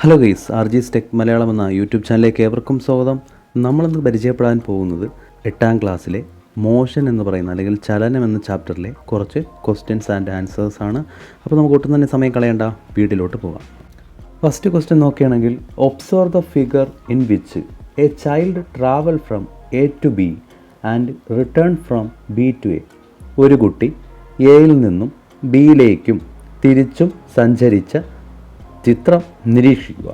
Hello guys, RG's tech Malayalam എന്ന YouTube ചാനലിലേക്ക് ഏവർക്കും സ്വാഗതം. നമ്മളിന്ന് പരിചയപ്പെടാൻ പോകുന്നത് 8ാം ക്ലാസ്സിലെ മോഷൻ എന്ന് പറയുന്ന അല്ലെങ്കിൽ ചലനം എന്ന ചാപ്റ്ററിലെ കുറച്ച് ക്വസ്റ്റ്യൻസ് ആൻഡ് ആൻസേഴ്സ് ആണ്. അപ്പോൾ നമുക്ക് ഒട്ടും തന്നെ സമയം കളയണ്ട, വീഡിയോയിലോട്ട് പോകാം. ഫസ്റ്റ് ക്വസ്റ്റ്യൻ നോക്കുകയാണെങ്കിൽ, observe the figure in which a child travel from A to B and return from B to A. ഒരു കുട്ടി എയിൽ നിന്നും ബിയിലേക്കും തിരിച്ചും സഞ്ചരിച്ച ചിത്രം നിരീക്ഷിക്കുക.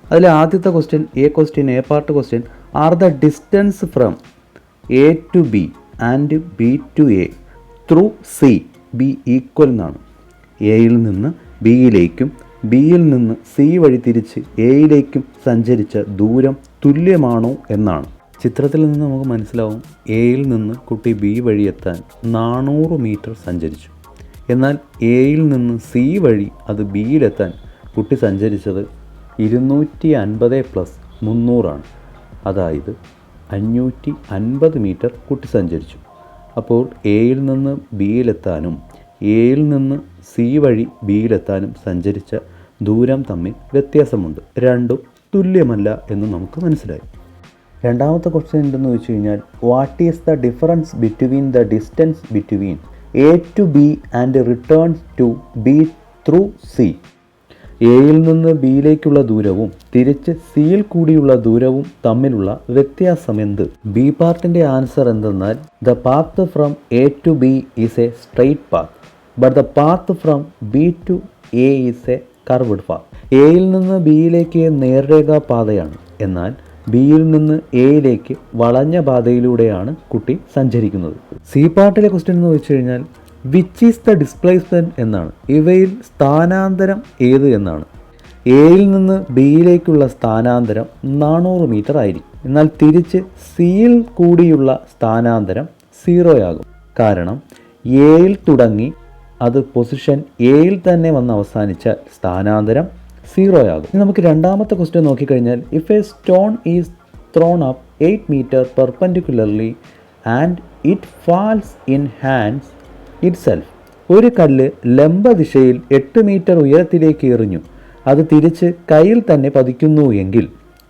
അതിൽ ആദ്യത്തെ question A part question, are the distance from A to B and B to A through C B equal എന്നാണ്. എയിൽ നിന്ന് ബിയിലേക്കും ബിയിൽ നിന്ന് സി വഴി തിരിച്ച് എയിലേക്കും സഞ്ചരിച്ച ദൂരം തുല്യമാണോ എന്നാണ്. ചിത്രത്തിൽ നിന്ന് നമുക്ക് മനസ്സിലാവും, എയിൽ നിന്ന് കുട്ടി ബി വഴി എത്താൻ 400 മീറ്റർ സഞ്ചരിച്ചു. എന്നാൽ എയിൽ നിന്ന് സി വഴി അത് ബിയിലെത്താൻ കുട്ടി സഞ്ചരിച്ചത് 250 + 300 അതായത് 550 മീറ്റർ കുട്ടി സഞ്ചരിച്ചു. അപ്പോൾ എയിൽ നിന്ന് ബിയിലെത്താനും എയിൽ നിന്ന് സി വഴി ബിയിലെത്താനും സഞ്ചരിച്ച ദൂരം തമ്മിൽ വ്യത്യാസമുണ്ട്. രണ്ടും തുല്യമല്ല എന്ന് നമുക്ക് മനസ്സിലായി. രണ്ടാമത്തെ ക്വസ്റ്റ്യൻ എന്തെന്ന് വെച്ച് കഴിഞ്ഞാൽ, what is the difference between the distance between A to B and return to B through C. എയിൽ നിന്ന് ബിയിലേക്കുള്ള ദൂരവും തിരിച്ച് സിയിൽ കൂടിയുള്ള ദൂരവും തമ്മിലുള്ള വ്യത്യാസം എന്ത്? ബി പാർട്ടിൻ്റെ ആൻസർ എന്തെന്നാൽ, the path from A to B is a straight path but the path from B to A is a curved path. എയിൽ നിന്ന് ബിയിലേക്ക് നേർരേഖാ പാതയാണ്, എന്നാൽ ബിയിൽ നിന്ന് എയിലേക്ക് വളഞ്ഞ പാതയിലൂടെയാണ് കുട്ടി സഞ്ചരിക്കുന്നത്. സി പാർട്ടിലെ ക്വസ്റ്റ്യൻ എന്ന് വെച്ച് കഴിഞ്ഞാൽ, വിച്ച് ഈസ് ദ ഡിസ്പ്ലേസ്മെൻറ്റ് എന്നാണ്. ഇവയിൽ സ്ഥാനാന്തരം ഏത് എന്നാണ്. എയിൽ നിന്ന് ബിയിലേക്കുള്ള സ്ഥാനാന്തരം 400 മീറ്റർ ആയിരിക്കും. എന്നാൽ തിരിച്ച് സിയിൽ കൂടിയുള്ള സ്ഥാനാന്തരം 0 ആകും. കാരണം എയിൽ തുടങ്ങി അത് പൊസിഷൻ എയിൽ തന്നെ വന്ന് അവസാനിച്ചാൽ സ്ഥാനാന്തരം 0 ആകും. ഇനി നമുക്ക് രണ്ടാമത്തെ ക്വസ്റ്റ്യൻ നോക്കിക്കഴിഞ്ഞാൽ, if a stone is thrown up 8 metre perpendicularly and it falls in hands itself. ഒരു കല്ല് ലംബ ദിശയിൽ 8 മീറ്റർ ഉയരത്തിലേക്ക് എറിഞ്ഞു, അത് തിരിച്ച് കയ്യിൽ തന്നെ പതിക്കുന്നു എങ്കിൽ.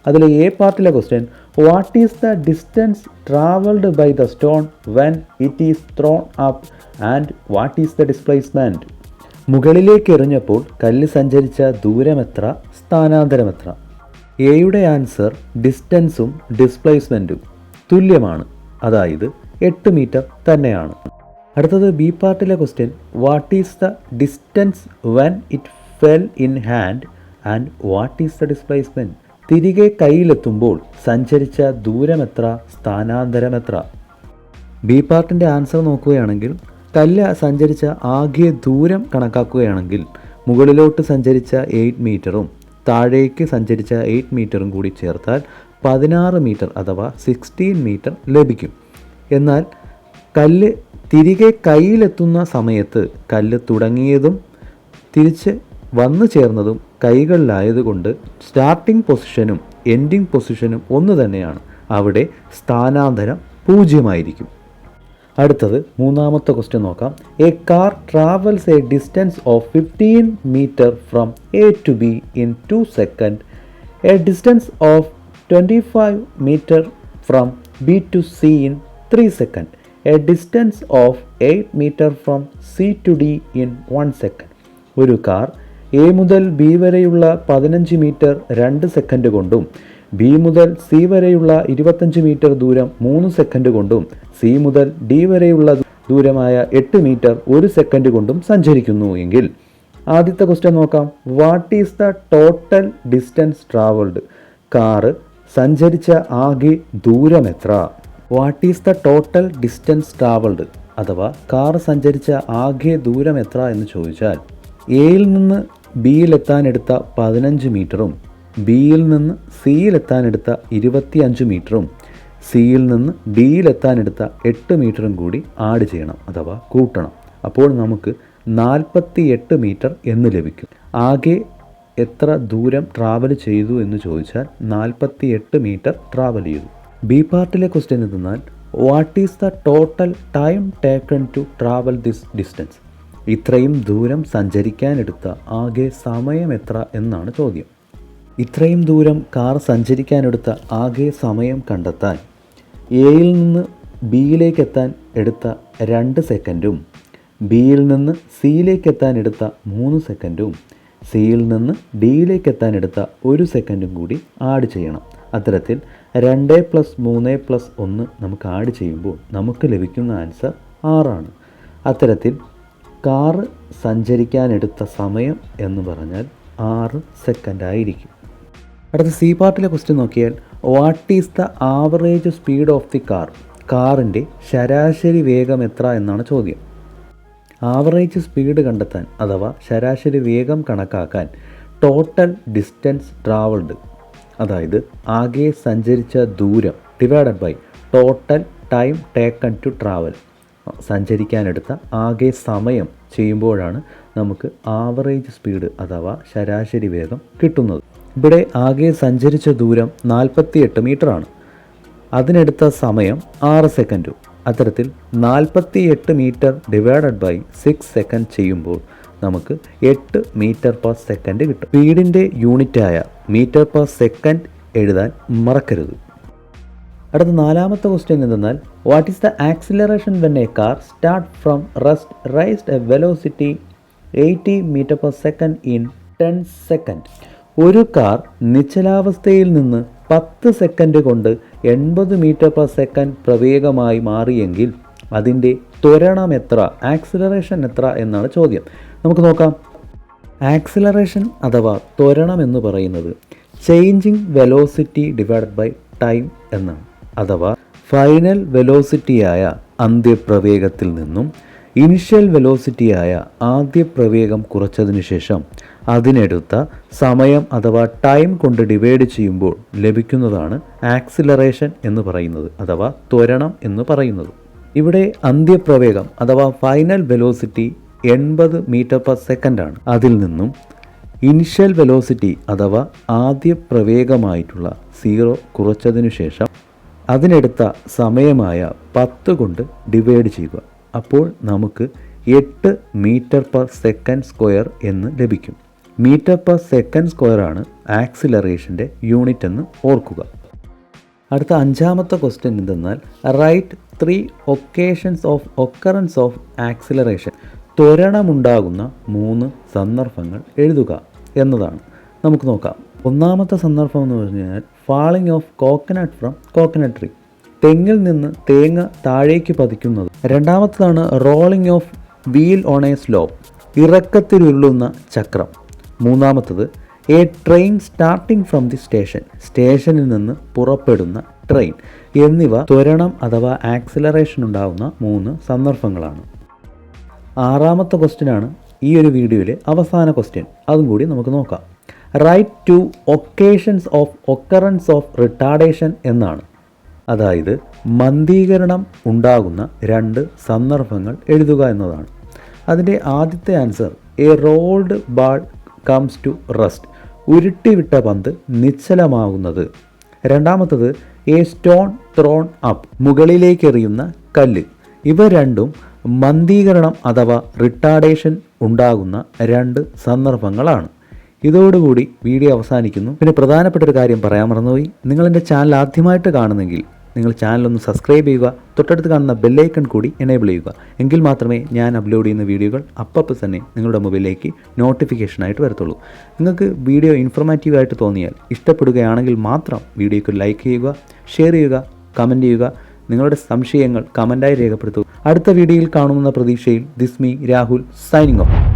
അതിലെ എ പാർട്ടിലെ question, what is the distance travelled by the stone when it is thrown up and what is the displacement. മുകളിലേക്ക് എറിഞ്ഞപ്പോൾ കല്ല് സഞ്ചരിച്ച ദൂരമെത്ര, സ്ഥാനാന്തരമെത്ര? എയുടെ ആൻസർ ഡിസ്റ്റൻസും ഡിസ്പ്ലേസ്മെൻറ്റും തുല്യമാണ്, അതായത് 8 മീറ്റർ തന്നെയാണ്. അടുത്തത് ബി പാർട്ടിലെ question, what is the distance when it fell in hand and what is the displacement. തിരികെ കയ്യിലെത്തുമ്പോൾ സഞ്ചരിച്ച ദൂരമെത്ര, സ്ഥാനാന്തരമെത്ര? ബി പാർട്ടിൻ്റെ ആൻസർ നോക്കുകയാണെങ്കിൽ, കല്ല് സഞ്ചരിച്ച ആകെ ദൂരം കണക്കാക്കുകയാണെങ്കിൽ മുകളിലോട്ട് സഞ്ചരിച്ച 8 മീറ്ററും താഴേക്ക് സഞ്ചരിച്ച 8 മീറ്ററും കൂടി ചേർത്താൽ 16 മീറ്റർ അഥവാ 16 മീറ്റർ ലഭിക്കും. എന്നാൽ കല്ല് തിരികെ കയ്യിലെത്തുന്ന സമയത്ത് കല്ല് തുടങ്ങിയതും തിരിച്ച് വന്നു ചേർന്നതും കൈകളിലായതുകൊണ്ട് സ്റ്റാർട്ടിംഗ് പൊസിഷനും എൻഡിങ് പൊസിഷനും ഒന്ന് തന്നെയാണ്. അവിടെ സ്ഥാനാന്തരം 0 ആയിരിക്കും. അടുത്തത് മൂന്നാമത്തെ ക്വസ്റ്റ്യൻ നോക്കാം. A car travels a distance of 15 metre from A to B in 2 second, a distance of 25 metre from B to C in 3 second, a distance of 8 metre from C to D in 1 second. ഒരു car A മുതൽ B വരെയുള്ള 15 metre 2 second കൊണ്ടും B മുതൽ C വരെയുള്ള 25 metre ദൂരം 3 second കൊണ്ടും C മുതൽ D വരെയുള്ള ദൂരമായ 8 മീറ്റർ 1 സെക്കൻഡ് കൊണ്ടും സഞ്ചരിക്കുന്നു എങ്കിൽ. ആദ്യത്തെ ക്വസ്റ്റ്യൻ നോക്കാം. What is the total distance travelled. Car സഞ്ചരിച്ച ആകെ ദൂരം എത്ര? What is the total distance travelled അഥവാ കാർ സഞ്ചരിച്ച ആകെ ദൂരം എത്ര എന്ന് ചോദിച്ചാൽ, എയിൽ നിന്ന് ബിയിലെത്താനെടുത്ത 15 മീറ്ററും ബിയിൽ നിന്ന് സിയിലെത്താനെടുത്ത 25 മീറ്ററും സിയിൽ നിന്ന് ഡിയിലെത്താനെടുത്ത 8 മീറ്ററും കൂടി ആഡ് ചെയ്യണം അഥവാ കൂട്ടണം. അപ്പോൾ നമുക്ക് 48 മീറ്റർ എന്ന് ലഭിക്കും. ആകെ എത്ര ദൂരം ട്രാവൽ ചെയ്തു എന്ന് ചോദിച്ചാൽ 48 മീറ്റർ ട്രാവൽ ചെയ്തു. ബി പാർട്ടിലെ ക്വസ്റ്റ്യൻ എന്തെന്നാൽ, what is the total time taken to travel this distance. ഇത്രയും ദൂരം സഞ്ചരിക്കാനെടുത്ത ആകെ സമയം എത്ര എന്നാണ് ചോദ്യം. ഇത്രയും ദൂരം കാർ സഞ്ചരിക്കാനെടുത്ത ആകെ സമയം കണ്ടെത്താൻ എയിൽ നിന്ന് ബിയിലേക്ക് എത്താൻ എടുത്ത 2 സെക്കൻഡും ബിയിൽ നിന്ന് സിയിലേക്ക് എത്താൻ എടുത്ത 3 സെക്കൻഡും സിയിൽ നിന്ന് ഡിയിലേക്ക് എത്താൻ എടുത്ത 1 സെക്കൻഡും കൂടി ആഡ് ചെയ്യണം. അത്തരത്തിൽ 2 + 3 + 1 നമുക്ക് ആഡ് ചെയ്യുമ്പോൾ നമുക്ക് ലഭിക്കുന്ന ആൻസർ 6 അത്തരത്തിൽ കാറ് സഞ്ചരിക്കാനെടുത്ത സമയം എന്ന് പറഞ്ഞാൽ 6 സെക്കൻഡ് ആയിരിക്കും. അടുത്ത സി പാർട്ടിലെ ക്വസ്റ്റ്യൻ നോക്കിയാൽ what is the average speed of the car? കാറിൻ്റെ ശരാശരി വേഗം എത്ര എന്നാണ് ചോദ്യം. ആവറേജ് സ്പീഡ് കണ്ടെത്താൻ അഥവാ ശരാശരി വേഗം കണക്കാക്കാൻ ടോട്ടൽ ഡിസ്റ്റൻസ് ട്രാവൽഡ്, അതായത് ആകെ സഞ്ചരിച്ച ദൂരം divided by total time taken to travel, സഞ്ചരിക്കാനെടുത്ത ആകെ സമയം ചെയ്യുമ്പോഴാണ് നമുക്ക് ആവറേജ് സ്പീഡ് അഥവാ ശരാശരി വേഗം കിട്ടുന്നത്. ഇവിടെ ആകെ സഞ്ചരിച്ച ദൂരം 48 മീറ്ററാണ്. അതിനെടുത്ത സമയം 6 സെക്കൻഡും. അത്തരത്തിൽ 48 മീറ്റർ ഡിവൈഡഡ് ബൈ 6 സെക്കൻഡ് ചെയ്യുമ്പോൾ നമുക്ക് 8 മീറ്റർ പെർ സെക്കൻഡ് കിട്ടും. സ്പീഡിൻ്റെ യൂണിറ്റായ മീറ്റർ പെർ സെക്കൻഡ് എഴുതാൻ മറക്കരുത്. അടുത്ത 4ാമത്തെ ക്വസ്റ്റ്യൻ എന്തെന്നാൽ what is the acceleration when a car start from rest raised a velocity 80 metre per second in 10 second. ഒരു കാർ നിശ്ചലാവസ്ഥയിൽ നിന്ന് 10 സെക്കൻഡ് കൊണ്ട് 80 മീറ്റർ പെർ സെക്കൻഡ് പ്രവേഗമായി മാറിയെങ്കിൽ അതിൻ്റെ ത്വരണം എത്ര, ആക്സിലറേഷൻ എത്ര എന്നാണ് ചോദ്യം. നമുക്ക് നോക്കാം. ആക്സിലറേഷൻ അഥവാ ത്വരണം എന്ന് പറയുന്നത് changing velocity divided by time എന്നാണ്. അഥവാ ഫൈനൽ വെലോസിറ്റിയായ അന്ത്യപ്രവേഗത്തിൽ നിന്നും ഇനിഷ്യൽ വെലോസിറ്റിയായ ആദ്യ പ്രവേഗം കുറച്ചതിന് ശേഷം അതിനെടുത്ത സമയം അഥവാ ടൈം കൊണ്ട് ഡിവൈഡ് ചെയ്യുമ്പോൾ ലഭിക്കുന്നതാണ് ആക്സിലറേഷൻ എന്ന് പറയുന്നത് അഥവാ ത്വരണം എന്ന് പറയുന്നത്. ഇവിടെ അന്ത്യപ്രവേഗം അഥവാ ഫൈനൽ വെലോസിറ്റി 80 മീറ്റർ പെർ സെക്കൻഡാണ്. അതിൽ നിന്നും ഇനിഷ്യൽ വെലോസിറ്റി അഥവാ ആദ്യ പ്രവേഗമായിട്ടുള്ള 0 കുറച്ചതിനു ശേഷം അതിനെടുത്ത സമയമായ 10 കൊണ്ട് ഡിവൈഡ് ചെയ്യുക. അപ്പോൾ നമുക്ക് 8 മീറ്റർ പെർ സെക്കൻഡ് സ്ക്വയർ എന്ന് ലഭിക്കും. മീറ്റർ പെർ സെക്കൻഡ് സ്ക്വയറാണ് ആക്സിലറേഷൻ്റെ യൂണിറ്റ് എന്ന് ഓർക്കുക. അടുത്ത 5ാമത്തെ ക്വസ്റ്റ്യൻ എന്തെന്നാൽ write 3 occasions of occurrence of acceleration. ത്വരണമുണ്ടാകുന്ന 3 സന്ദർഭങ്ങൾ എഴുതുക എന്നതാണ്. നമുക്ക് നോക്കാം. 1ാമത്തെ സന്ദർഭം എന്ന് പറഞ്ഞു കഴിഞ്ഞാൽ falling of coconut from coconut tree, തെങ്ങിൽ നിന്ന് തേങ്ങ താഴേക്ക് പതിക്കുന്നത്. 2ാമത്തതാണ് rolling of wheel on a slope, ഇറക്കത്തിലുള്ളുന്ന ചക്രം. 3ാമത്തത് a train starting from the station, സ്റ്റേഷനിൽ നിന്ന് പുറപ്പെടുന്ന ട്രെയിൻ. എന്നിവ ത്വരണം അഥവാ ആക്സിലറേഷൻ ഉണ്ടാകുന്ന 3 സന്ദർഭങ്ങളാണ്. 6ാമത്തെ ക്വസ്റ്റ്യനാണ് ഈ ഒരു വീഡിയോയിലെ അവസാന ക്വസ്റ്റ്യൻ. അതും കൂടി നമുക്ക് നോക്കാം. Write 2 occasions of occurrence of retardation എന്നാണ്. അതായത് മന്ദീകരണം ഉണ്ടാകുന്ന 2 സന്ദർഭങ്ങൾ എഴുതുക എന്നതാണ്. അതിൻ്റെ ആദ്യത്തെ answer a rolled ball comes to rest, ഉരുട്ടിവിട്ട പന്ത് നിശ്ചലമാകുന്നത്. 2ാമത്തത് എ സ്റ്റോൺ ത്രോൺ അപ്പ്, മുകളിലേക്ക് എറിയുന്ന കല്ല്. ഇവ രണ്ടും മന്ദീകരണം അഥവാ റിട്ടാർഡേഷൻ ഉണ്ടാകുന്ന 2 സന്ദർഭങ്ങളാണ്. ഇതോടുകൂടി വീഡിയോ അവസാനിക്കുന്നു. പിന്നെ പ്രധാനപ്പെട്ട ഒരു കാര്യം പറയാൻ മറന്നുപോയി. നിങ്ങളെൻ്റെ ചാനൽ ആദ്യമായിട്ട് കാണുന്നെങ്കിൽ നിങ്ങൾ ചാനലൊന്ന് സബ്സ്ക്രൈബ് ചെയ്യുക, തൊട്ടടുത്ത് കാണുന്ന ബെല്ലൈക്കൺ കൂടി എനേബിൾ ചെയ്യുക. എങ്കിൽ മാത്രമേ ഞാൻ അപ്ലോഡ് ചെയ്യുന്ന വീഡിയോകൾ അപ്പോൾ തന്നെ നിങ്ങളുടെ മൊബൈലിലേക്ക് നോട്ടിഫിക്കേഷനായിട്ട് വരത്തുള്ളൂ. നിങ്ങൾക്ക് വീഡിയോ ഇൻഫോർമാറ്റീവായിട്ട് തോന്നിയാൽ, ഇഷ്ടപ്പെടുകയാണെങ്കിൽ മാത്രം വീഡിയോയ്ക്ക് ലൈക്ക് ചെയ്യുക, ഷെയർ ചെയ്യുക, കമൻറ്റ് ചെയ്യുക. നിങ്ങളുടെ സംശയങ്ങൾ കമൻറ്റായി രേഖപ്പെടുത്തുക. അടുത്ത വീഡിയോയിൽ കാണുമെന്ന പ്രതീക്ഷയിൽ this me Rahul signing off.